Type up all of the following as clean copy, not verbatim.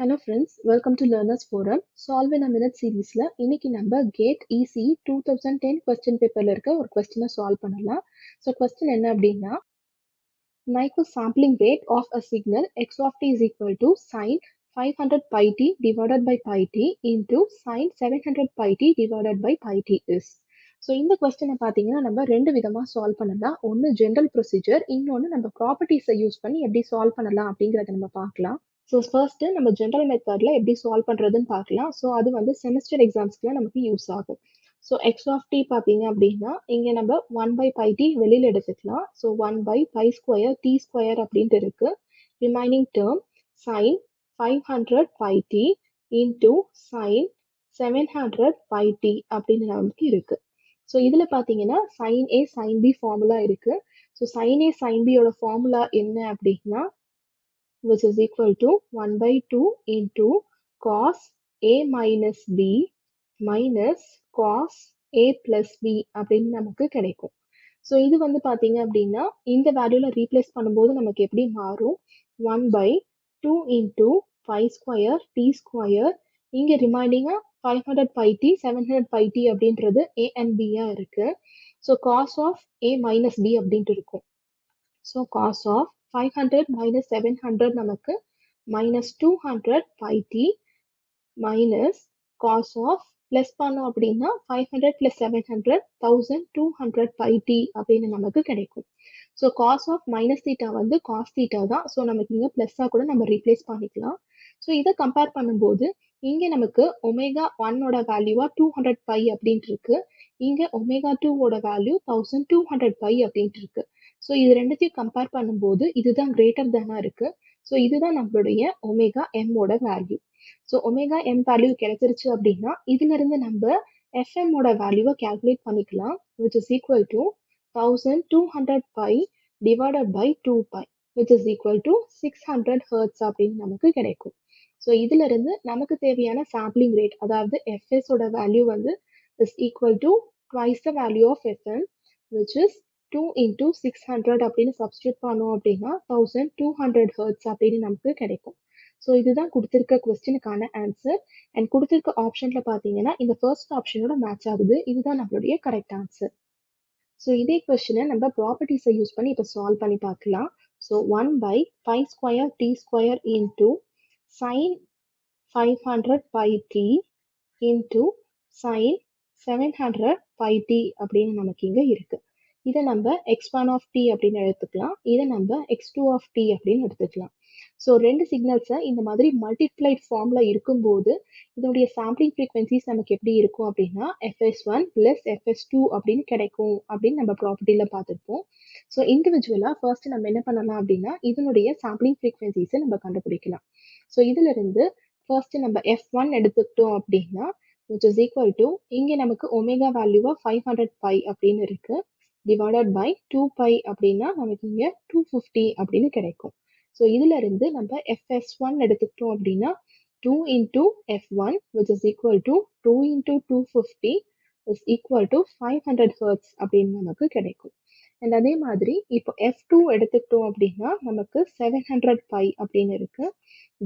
Hello friends, welcome to Learners Forum. Solve in a Minute சீரீஸ்ல இன்னைக்கு நம்ம gate EC 2010 question பேப்பர்ல இருக்க ஒரு கொஸ்டினை சால்வ் பண்ணலாம். ஸோ கொஸ்டின் என்ன அப்படின்னா Nyquist sampling rate of a signal x of t is equal to sine 500 pi t divided by pi t into sine 700 pi t divided by pi t is. So இந்த கொஸ்டினை பார்த்தீங்கன்னா நம்ம ரெண்டு விதமாக solve பண்ணலாம். ஒன்று ஜென்ரல் ப்ரொசீஜர், இன்னொன்று நம்ம ப்ராப்பர்ட்டிஸை யூஸ் பண்ணி எப்படி சால்வ் பண்ணலாம் அப்படிங்கிறத நம்ம பார்க்கலாம். ஸோ ஃபர்ஸ்ட்டு நம்ம ஜென்ரல் மெத்தடில் எப்படி சால்வ் பண்ணுறதுன்னு பார்க்கலாம். ஸோ அது வந்து செமஸ்டர் எக்ஸாம்ஸ்க்குலாம் நமக்கு யூஸ் ஆகும். ஸோ எக்ஸ் ஆஃப் டி பார்த்தீங்க அப்படின்னா இங்கே நம்ம 1/πt வெளியில் எடுத்துக்கலாம். ஸோ 1/π² t² அப்படின்ட்டு இருக்கு. Remaining term sine 500 πt into sine 700 πt அப்படின்னு நமக்கு இருக்கு. ஸோ இதில் பார்த்தீங்கன்னா sine A sine B formula இருக்கு. ஸோ சைன் ஏ சைன் பியோட ஃபார்முலா என்ன அப்படின்னா which is equal to 1/2 into cos a minus b minus cos a plus b அப்படின்னு நமக்கு கிடைக்கும். ஸோ இது வந்து பார்த்தீங்க அப்படின்னா இந்த வேல்யூல ரீப்ளேஸ் பண்ணும்போது நமக்கு எப்படி மாறும்? 1/2 into π² t². இங்கே ரிமைனிங்காக 500 πt 700 πt அப்படின்றது a and b இருக்கு. So cos of a minus b அப்படின்ட்டு இருக்கும். ஸோ cos of 500 minus 700 நமக்கு minus 200 πt minus cos of plus பண்ணோம் அப்படின்னா 500 plus 700 1200 πt அப்படின்னு நமக்கு கிடைக்கும். So cos of minus theta வந்து cos theta தான். ஸோ நமக்கு இங்கே ப்ளஸ்ஸாக கூட நம்ம ரீப்ளேஸ் பண்ணிக்கலாம். ஸோ இதை கம்பேர் பண்ணும்போது இங்கே நமக்கு ஒமேகா 1ஓட வேல்யூவா 200 π அப்படின்ட்டு இருக்கு. இங்கே ஒமேகா 2ஓட வேல்யூ 1200 π அப்படின்ட்டு இருக்கு. ஸோ இது ரெண்டுத்தையும் கம்பேர் பண்ணும்போது இதுதான் கிரேட்டர் தானா இருக்கு. ஸோ இதுதான் நம்மளுடைய ஒமேகா எம்மோட value. So omega M value கிடைச்சிருச்சு அப்படின்னா இதுல இருந்து நம்ம எஃப்எம்மோட வேல்யூவை கால்குலேட் பண்ணிக்கலாம். which is equal to 1200 π divided by 2π which is equal to 600 hertz அப்படின்னு நமக்கு கிடைக்கும். ஸோ இதுல இருந்து நமக்கு தேவையான சாம்பிளிங் ரேட், அதாவது எஃப்எஸ் ஓட வேல்யூ வந்து is equal to twice the value of fm which is 2 into 600 அப்படின்னு சப்ஸ்டியூட் பண்ணோம் அப்படின்னா 1200 ஹெர்ட்ஸ் அப்படின்னு நமக்கு கிடைக்கும். ஸோ இதுதான் கொடுத்துருக்க கொஸ்டினுக்கான ஆன்சர். அண்ட் கொடுத்துருக்க ஆப்ஷன்ல பார்த்தீங்கன்னா இந்த ஃபர்ஸ்ட் ஆப்ஷனோட மேட்ச் ஆகுது. இதுதான் நம்மளுடைய கரெக்ட் ஆன்சர். ஸோ இதே கொஸ்டினை நம்ம ப்ராப்பர்ட்டிஸை யூஸ் பண்ணி இப்போ சால்வ் பண்ணி பார்க்கலாம். So 1/π² t² into sine 500 πt into sine 700 πt அப்படின்னு நமக்கு இங்கே இருக்கு. இதை நம்ம x1 of t அப்படின்னு எடுத்துக்கலாம். இதை நம்ம x2 of t அப்படின்னு எடுத்துக்கலாம். ஸோ ரெண்டு சிக்னல்ஸை இந்த மாதிரி மல்டிப்ளைட் ஃபார்ம்ல இருக்கும்போது இதனுடைய சாம்பிளிங் ஃப்ரீக்வன்சிஸ் நமக்கு எப்படி இருக்கும் அப்படின்னா fs1 plus fs2 அப்படின்னு கிடைக்கும் அப்படின்னு நம்ம ப்ராப்பர்ட்டியில பார்த்துருப்போம். ஸோ இண்டிவிஜுவலா ஃபர்ஸ்ட் நம்ம என்ன பண்ணலாம் அப்படின்னா இதனுடைய சாம்பிளிங் ஃப்ரீக்வன்சிஸை நம்ம கண்டுபிடிக்கலாம். ஸோ இதுல இருந்து ஃபர்ஸ்ட் நம்ம f1 எடுத்துக்கிட்டோம் அப்படின்னா which is equal to இங்கே நமக்கு ஒமேகா வேல்யூவா 500 π அப்படின்னு இருக்கு. divided by 2π அப்படின்னா நமக்கு இங்க 250 அப்படின்னு கிடைக்கும். ஸோ இதுல இருந்து நம்ம fs1 எடுத்துக்கிட்டோம் அப்படின்னா 2 into f1 which is equal to 2 into 250 is equal to 500 hertz அப்படின்னு நமக்கு கிடைக்கும். அண்ட் அதே மாதிரி இப்போ f2 எடுத்துக்கிட்டோம் அப்படின்னா நமக்கு 700 π அப்படின்னு இருக்கு.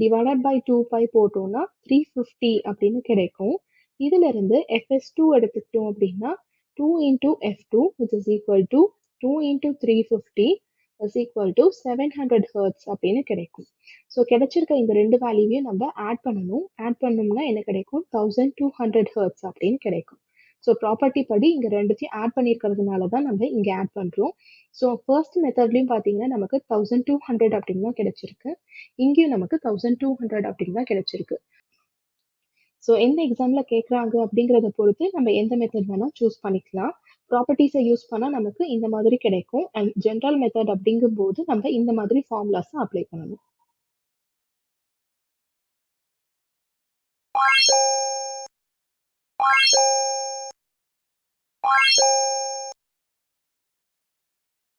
divided by 2π போட்டோம்னா 350 அப்படின்னு கிடைக்கும். இதுல இருந்து fs2 எடுத்துக்கிட்டோம் அப்படின்னா 2 into f2 which is equal to 2 into 350 is equal to 700 hertz அப்படின்னு கிடைக்கும். ஸோ கிடைச்சிருக்க இந்த ரெண்டு வேல்யூவையும் நம்ம ஆட் பண்ணணும். ஆட் பண்ணோம்னா என்ன கிடைக்கும்? 1200 hertz அப்படின்னு கிடைக்கும். ஸோ ப்ராப்பர்ட்டி படி இங்க ரெண்டுத்தையும் ஆட் பண்ணியிருக்கிறதுனால தான் நம்ம இங்க ஆட் பண்றோம். ஸோ ஃபர்ஸ்ட் மெத்தட்லையும் பார்த்தீங்கன்னா நமக்கு 1200 அப்படின்னு தான் கிடைச்சிருக்கு. இங்கேயும் நமக்கு 1200 அப்படின்னு தான் கிடைச்சிருக்கு. ஸோ எந்த எக்ஸாமில் கேட்குறாங்க அப்படிங்கிறத பொறுத்து நம்ம எந்த மெத்தட் வேணால் சூஸ் பண்ணிக்கலாம். ப்ராப்பர்ட்டிஸை யூஸ் பண்ணால் நமக்கு இந்த மாதிரி கிடைக்கும். அண்ட் ஜென்ரல் மெத்தட் அப்படிங்கும்போது நம்ம இந்த மாதிரி ஃபார்முலாஸை அப்ளை பண்ணணும்.